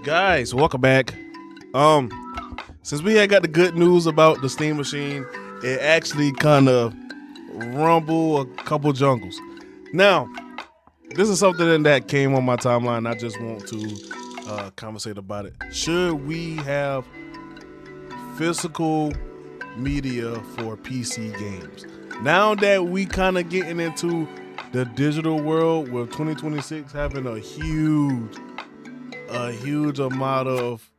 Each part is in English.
Guys, welcome back. Since we had got the good news about the Steam Machine, it actually kind of rumbled a couple jungles. Now, this is something that came on my timeline. I just want to conversate about it. Should we have physical media for PC games? Now that we kind of getting into the digital world with 2026 having a huge amount of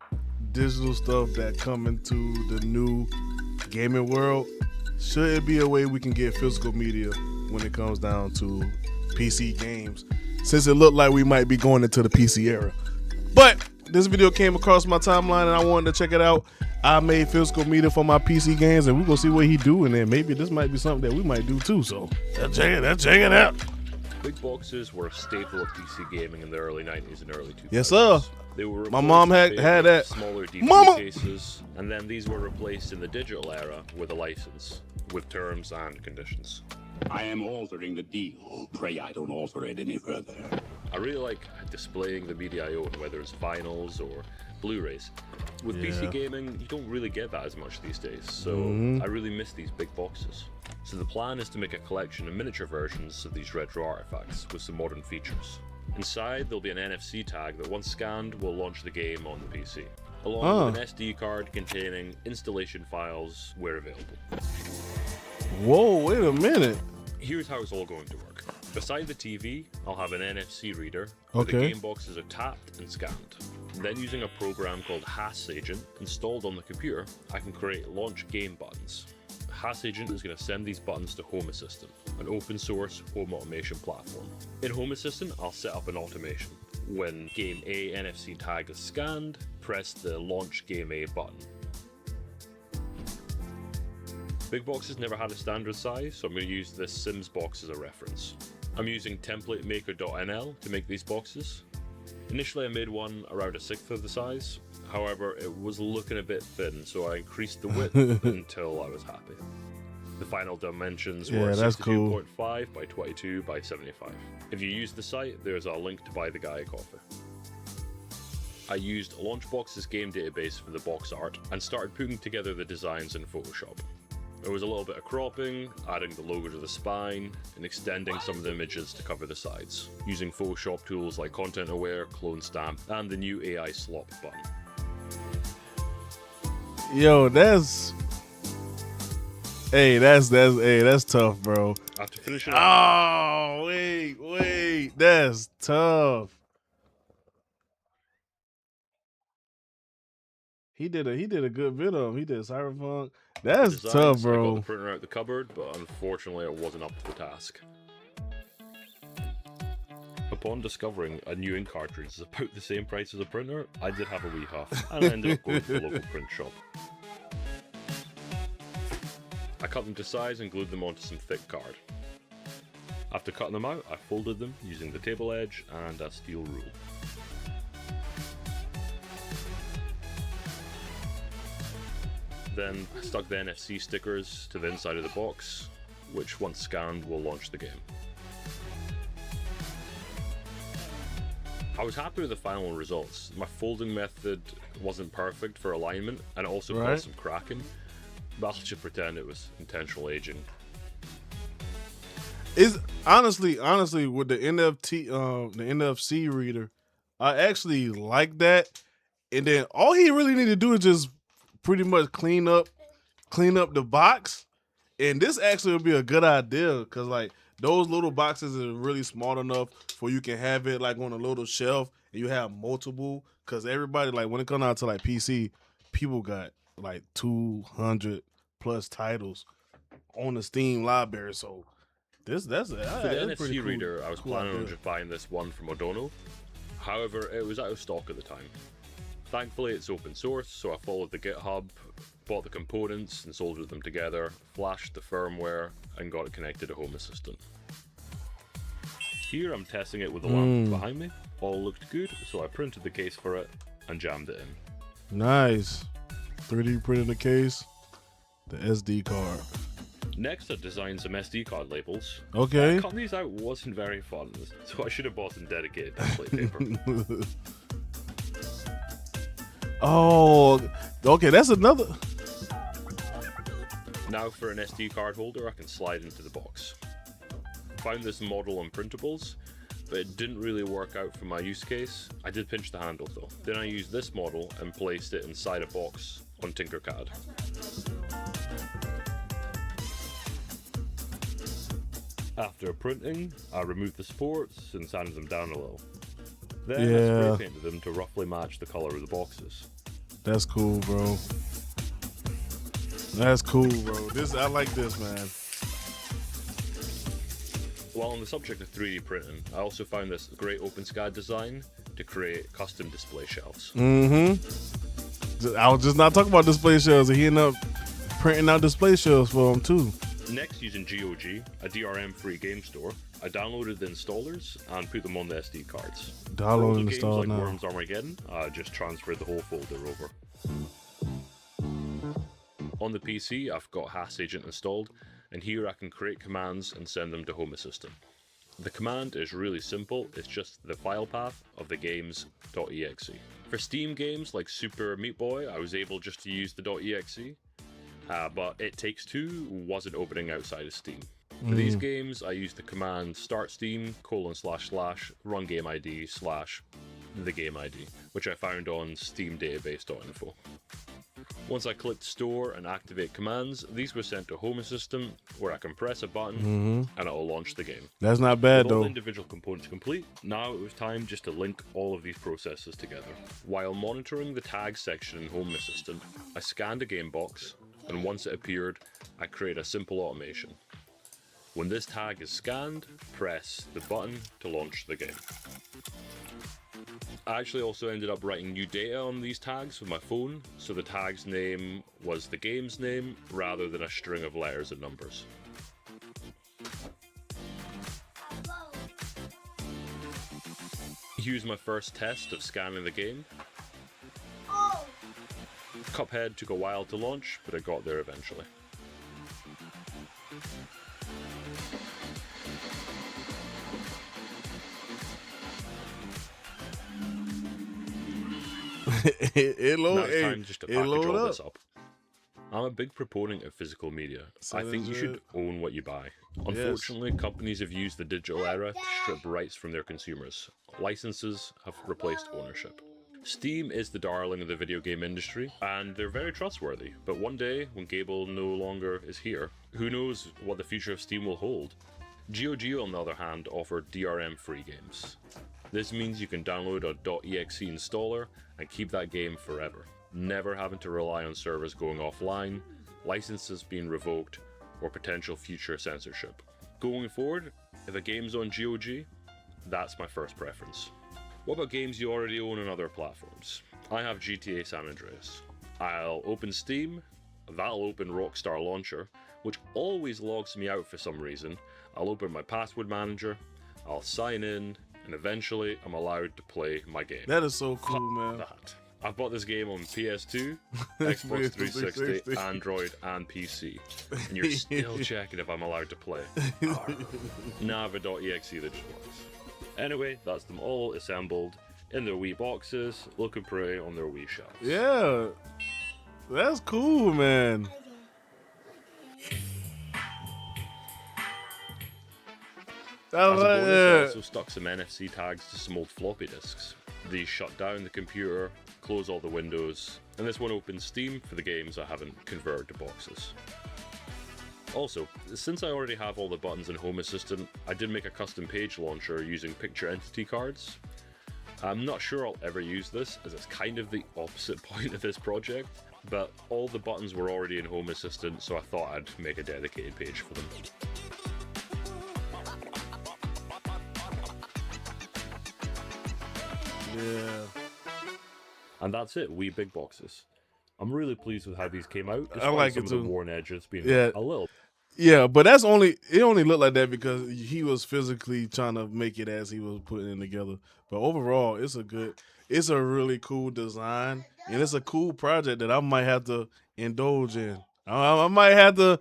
digital stuff that come into the new gaming world, should it be a way we can get physical media when it comes down to PC games, since it looked like we might be going into the PC era? But this video came across my timeline and I wanted to check it out. I made physical media for my PC games and we're gonna see what he do, and then maybe this might be something that we might do too. So let's check it out. Big boxes were a staple of PC gaming in the early 90s and early 2000s. Yes, sir. They were My mom had that. Smaller DVD Mama! cases, and then these were replaced in the digital era with a license, with terms and conditions. I am altering the deal. Pray I don't alter it any further. I really like displaying the media I own, whether it's vinyls or Blu-rays. With PC gaming, you don't really get that as much these days, so I really miss these big boxes. So the plan is to make a collection of miniature versions of these retro artifacts with some modern features. Inside, there'll be an NFC tag that, once scanned, will launch the game on the PC, along with an SD card containing installation files where available. Whoa, wait a minute. Here's how it's all going to work. Beside the TV, I'll have an NFC reader where the game boxes are tapped and scanned. Then, using a program called HasAgent installed on the computer, I can create launch game buttons. HasAgent is going to send these buttons to Home Assistant, an open source home automation platform. In Home Assistant, I'll set up an automation. When Game A NFC tag is scanned, press the Launch Game A button. Big boxes never had a standard size, so I'm going to use this Sims box as a reference. I'm using TemplateMaker.nl to make these boxes. Initially I made one around 1/6 of the size, however it was looking a bit thin, so I increased the width until I was happy. The final dimensions were 62.5 by 22 by 75. If you use the site, there's a link to buy the guy a coffee. I used Launchbox's game database for the box art and started putting together the designs in Photoshop. There was a little bit of cropping, adding the logo to the spine, and extending some of the images to cover the sides, using Photoshop tools like Content Aware, Clone Stamp, and the new AI Slop button. Yo, that's tough, bro. After finishing Oh, wait, that's tough. He did a good video. He did Cyberpunk. That's tough, bro. I got the printer out the cupboard, but unfortunately it wasn't up to the task. Upon discovering a new ink cartridge is about the same price as a printer, I did have a wee huff, and I ended up going to the local print shop. I cut them to size and glued them onto some thick card. After cutting them out, I folded them using the table edge and a steel rule. Then I stuck the NFC stickers to the inside of the box, which once scanned will launch the game. I was happy with the final results. My folding method wasn't perfect for alignment and it also caused some cracking, but I'll just pretend it was intentional aging. Is honestly with the NFC reader, I actually like that. And then all he really need to do is just pretty much clean up the box, and this actually would be a good idea because like those little boxes are really small enough for you can have it like on a little shelf and you have multiple, because everybody, like when it comes out to like PC, people got like 200 plus titles on the Steam library. So for the NFC reader, I was planning on just buying this one from Odono. However, it was out of stock at the time. Thankfully, it's open source, so I followed the GitHub, bought the components and soldered them together, flashed the firmware, and got it connected to Home Assistant. Here I'm testing it with the lamp behind me. All looked good, so I printed the case for it and jammed it in. Nice. 3D printed the case, the SD card. Next, I designed some SD card labels. Okay. Cutting these out wasn't very fun, so I should have bought some dedicated template paper. Oh, okay. That's another. Now for an SD card holder I can slide into the box. Found this model on printables, but it didn't really work out for my use case. I did pinch the handle though. Then I used this model and placed it inside a box on Tinkercad. After printing, I removed the supports and sanded them down a little. Then I spray painted them to roughly match the color of the boxes. That's cool, bro. That's cool, bro. I like this, man. While on the subject of 3D printing, I also found this great OpenSCAD design to create custom display shelves. I was just not talking about display shelves, and he ended up printing out display shelves for him too. Next, using GOG, a DRM-free game store, I downloaded the installers and put them on the SD cards. Download and games install like now. Worms Armageddon, I just transferred the whole folder over. On the PC, I've got Hass Agent installed, and here I can create commands and send them to Home Assistant. The command is really simple, it's just the file path of the games.exe. For Steam games like Super Meat Boy, I was able just to use the .exe, but It Takes Two wasn't opening outside of Steam. For these games, I used the command start Steam // run game ID / the game ID, which I found on steamdatabase.info. Once I clicked store and activate commands, these were sent to Home Assistant, where I can press a button and it'll launch the game. That's not bad With all though. the individual components complete, now it was time just to link all of these processes together. While monitoring the tag section in Home Assistant, I scanned a game box, and once it appeared, I created a simple automation. When this tag is scanned, press the button to launch the game. I actually also ended up writing new data on these tags with my phone, so the tag's name was the game's name rather than a string of letters and numbers. Here's my first test of scanning the game. Cuphead took a while to launch, but it got there eventually. it Now load, it's time just to package load all up. this up. I'm a big proponent of physical media. I think you should own what you buy. Unfortunately, companies have used the digital era to strip rights from their consumers. Licenses have replaced ownership. Steam is the darling of the video game industry, and they're very trustworthy. But one day, when Gable no longer is here, who knows what the future of Steam will hold? GOG, on the other hand, offer DRM-free games. This means you can download a .exe installer and keep that game forever, never having to rely on servers going offline, licenses being revoked, or potential future censorship. Going forward, if a game's on GOG, that's my first preference. What about games you already own on other platforms? I have GTA San Andreas. I'll open Steam, that'll open Rockstar Launcher, which always logs me out for some reason. I'll open my password manager, I'll sign in, and eventually I'm allowed to play my game. That is so cool, man. That. I've bought this game on PS2, Xbox 360, Android, and PC. And you're still checking if I'm allowed to play. Nava.exe that just works. Anyway, that's them all assembled in their wee boxes, looking pretty on their wee shelves. Yeah, that's cool, man. As a bonus, I also stuck some NFC tags to some old floppy disks. These shut down the computer, close all the windows, and this one opens Steam for the games I haven't converted to boxes. Also, since I already have all the buttons in Home Assistant, I did make a custom page launcher using picture entity cards. I'm not sure I'll ever use this, as it's kind of the opposite point of this project, but all the buttons were already in Home Assistant, so I thought I'd make a dedicated page for them. Yeah. And that's it, wee big boxes. I'm really pleased with how these came out. I like some it of the too. worn edges being Yeah. a little. Yeah, but it only looked like that because he was physically trying to make it as he was putting it together. But overall, it's a really cool design, and it's a cool project that I might have to indulge in. I might have to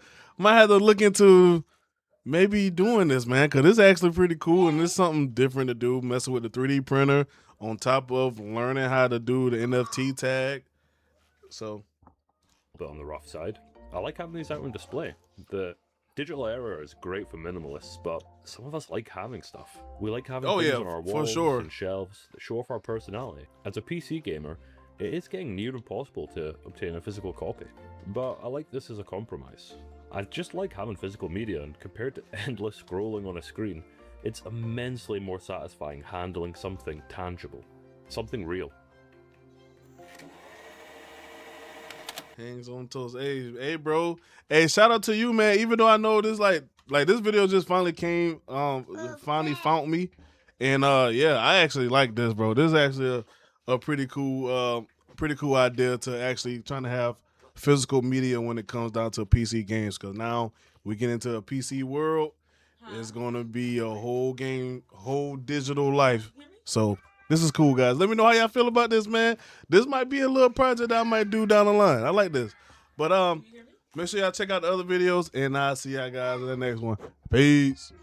look into maybe doing this, man, because it's actually pretty cool, and it's something different to do, messing with the 3D printer on top of learning how to do the NFT tag. So bit on the rough side. I like having these out on display. The digital era is great for minimalists, but some of us like having stuff. We like having things on our walls and shelves that show off our personality. As a PC gamer, it is getting near impossible to obtain a physical copy, but I like this as a compromise. I just like having physical media, and compared to endless scrolling on a screen, it's immensely more satisfying handling something tangible, something real. Hangs on toes. Hey, bro. Hey, shout out to you, man. Even though I know this, like this video just finally came, finally found me, and yeah, I actually like this, bro. This is actually a pretty cool idea to actually trying to have physical media when it comes down to PC games, because now we get into a PC world. It's gonna be a whole digital life. So this is cool, guys. Let me know how y'all feel about this, man. This might be a little project that I might do down the line. I like this. But make sure y'all check out the other videos, and I'll see y'all guys in the next one. Peace.